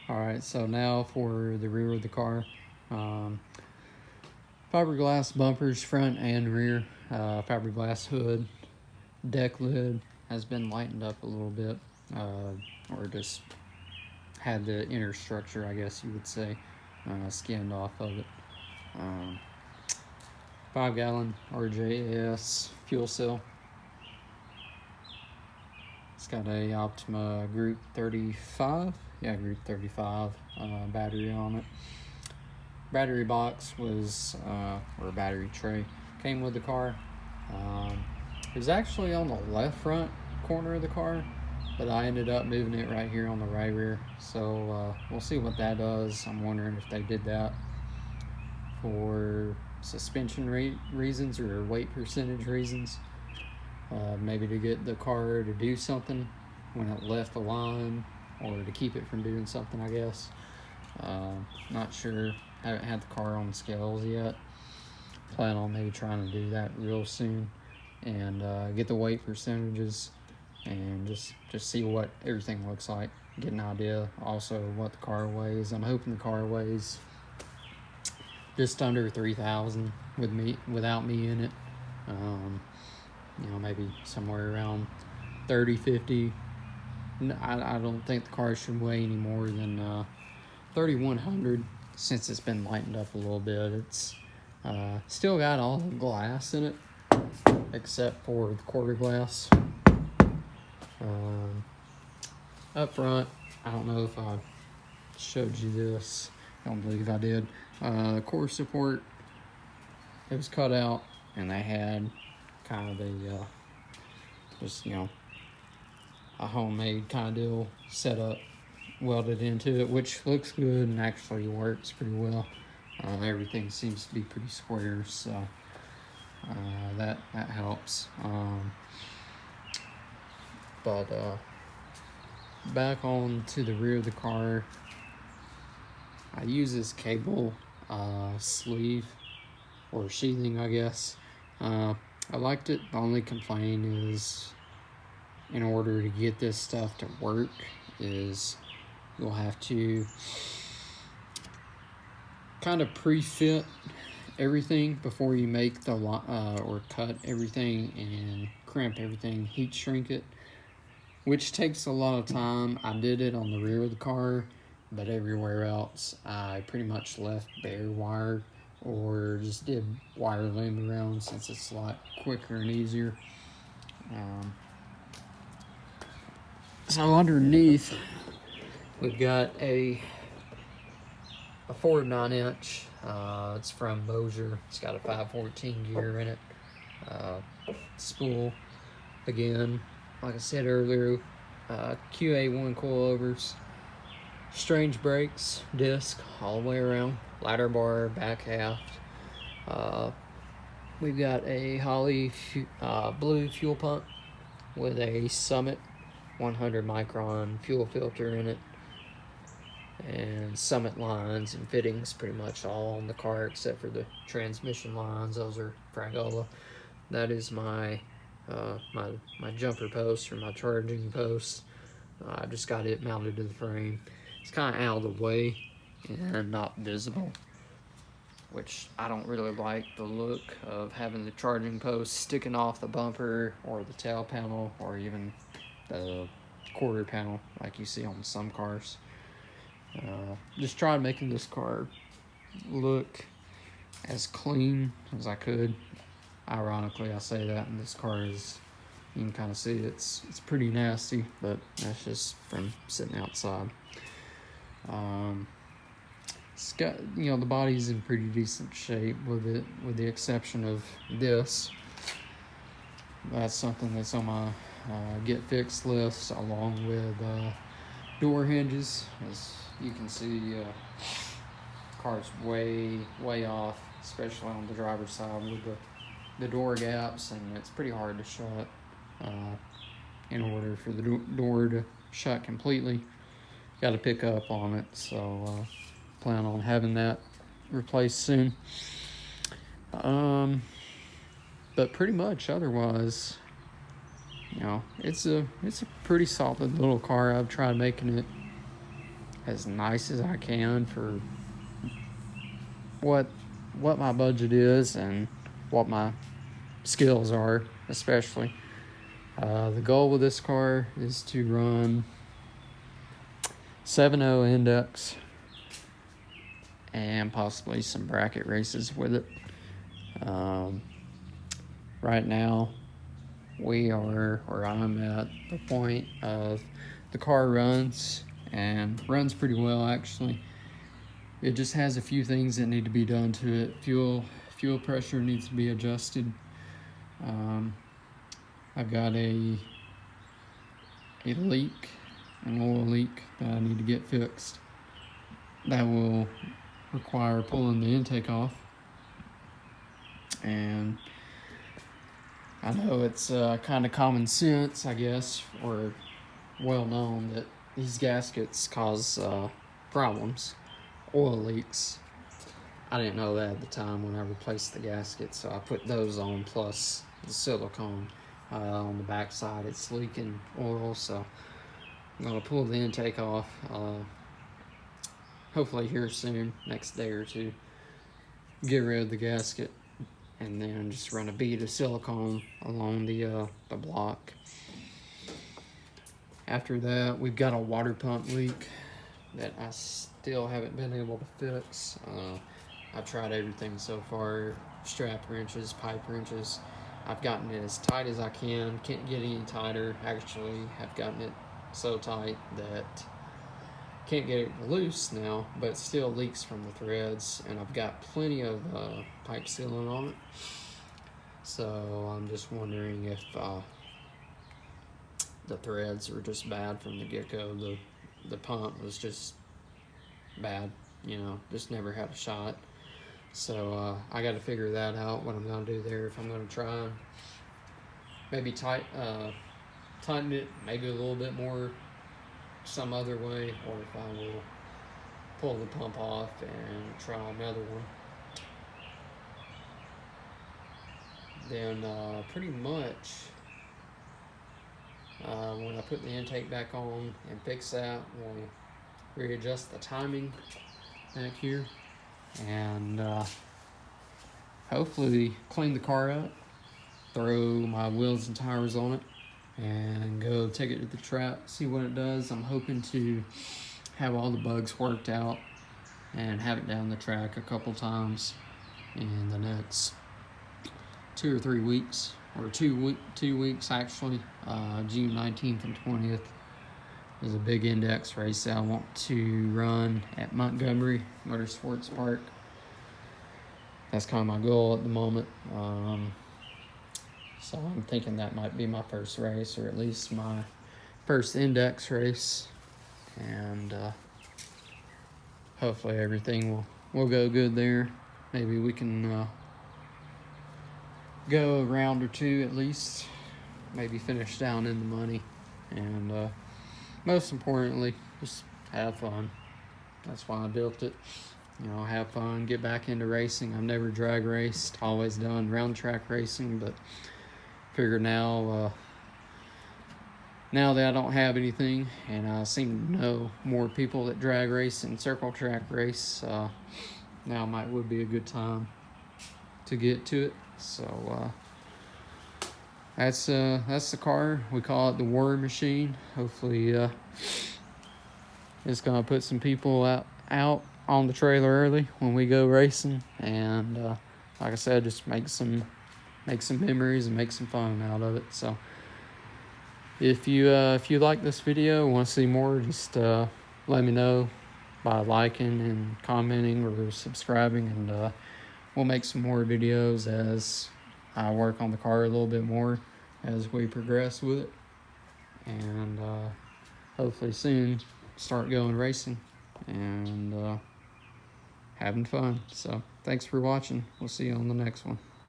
Alright, so now for the rear of the car. Um, Fiberglass bumpers, front and rear. Fiberglass hood. Deck lid has been lightened up a little bit. Or just had the inner structure, I guess you would say, skinned off of it. 5-gallon RJS fuel cell. It's got a Optima Group 35, Group 35 battery on it. Battery box was, or battery tray, came with the car. It was actually on the left front corner of the car, but I ended up moving it right here on the right rear. So we'll see what that does. I'm wondering if they did that for suspension reasons or weight percentage reasons. Maybe to get the car to do something when it left the line, or to keep it from doing something, I guess. Not sure. Haven't had the car on the scales yet. Plan on maybe trying to do that real soon and get the weight percentages and just see what everything looks like. Get an idea also what the car weighs. I'm hoping the car weighs just under 3,000 without me in it. Maybe somewhere around 30, 50. I don't think the car should weigh any more than 3,100 since it's been lightened up a little bit. It's still got all the glass in it except for the quarter glass. Up front, I don't know if I showed you this. I don't believe I did. Core support, it was cut out, and they had kind of a homemade kind of deal set up, welded into it, which looks good and actually works pretty well. Everything seems to be pretty square, so that helps. But back on to the rear of the car, I use this cable sleeve or sheathing, I guess. I liked it. The only complaint is, in order to get this stuff to work, is you'll have to kind of pre-fit everything before you make the or cut everything and crimp everything, heat shrink it, which takes a lot of time. I did it on the rear of the car, but everywhere else I pretty much left bare wire or just did wire loom around, since it's a lot quicker and easier. So underneath, we've got a Ford 9-inch. It's from Mosier. It's got a 514 gear in it. Spool, again, like I said earlier, QA1 coilovers, strange brakes, disc all the way around, ladder bar, back half. We've got a Holley blue fuel pump with a Summit 100 micron fuel filter in it, and Summit lines and fittings pretty much all on the car except for the transmission lines. Those are Fragola. That is my my jumper post, or my charging post. I just got it mounted to the frame. It's kind of out of the way and not visible, which I don't really like the look of having the charging post sticking off the bumper or the tail panel or even the quarter panel like you see on some cars. Just tried making this car look as clean as I could. Ironically, I say that, and this car is, you can kind of see it's pretty nasty, but that's just from sitting outside. It's got, the body's in pretty decent shape with the exception of this. That's something that's on my get fixed list, along with door hinges. As you can see, car's way off, especially on the driver's side with the door gaps, and it's pretty hard to shut. In order for the door to shut completely, got to pick up on it, so plan on having that replaced soon. But pretty much otherwise, it's a pretty solid little car. I've tried making it as nice as I can for what my budget is and what my skills are, especially. The goal with this car is to run 7.0 index and possibly some bracket races with it. Right now, I'm at the point of the car runs pretty well, actually. It just has a few things that need to be done to it. Fuel pressure needs to be adjusted. I've got a leak, an oil leak that I need to get fixed. That will require pulling the intake off. And I know it's kind of common sense, I guess, or well known, that these gaskets cause problems, oil leaks. I didn't know that at the time when I replaced the gaskets, so I put those on plus the silicone. On the back side it's leaking oil, so I'm going to pull the intake off hopefully here soon, next day or two, get rid of the gasket, and then just run a bead of silicone along the block. After that, we've got a water pump leak that I still haven't been able to fix. I've tried everything so far, strap wrenches, pipe wrenches. I've gotten it as tight as I can, can't get any tighter. Actually, I've gotten it so tight that can't get it loose now, but it still leaks from the threads, and I've got plenty of pipe sealant on it. So I'm just wondering if the threads are just bad from the get-go. The pump was just bad, just never had a shot. So I got to figure that out, what I'm going to do there, if I'm going to try maybe tighten it maybe a little bit more some other way, or if I will pull the pump off and try another one. Then pretty much when I put the intake back on and fix that, we'll readjust the timing back here and hopefully clean the car up, throw my wheels and tires on it, and go take it to the track, see what it does. I'm hoping to have all the bugs worked out and have it down the track a couple times in the next 2 or 3 weeks, or 2 weeks actually. June 19th and 20th is a big index race that I want to run at Montgomery Motorsports Park. That's kind of my goal at the moment. So I'm thinking that might be my first race, or at least my first index race. And hopefully everything will go good there. Maybe we can go a round or two at least, maybe finish down in the money, and most importantly, just have fun. That's why I built it. Have fun, get back into racing. I've never drag raced, always done round track racing, but figure now that I don't have anything, and I seem to know more people that drag race and circle track race, now would be a good time to get to it. So that's the car. We call it the War Machine. Hopefully it's gonna put some people out on the trailer early when we go racing, and like I said, just make some memories and make some fun out of it. So if you like this video, want to see more, just let me know by liking and commenting or subscribing, and we'll make some more videos as I work on the car a little bit more as we progress with it, and hopefully soon start going racing and having fun. So thanks for watching. We'll see you on the next one.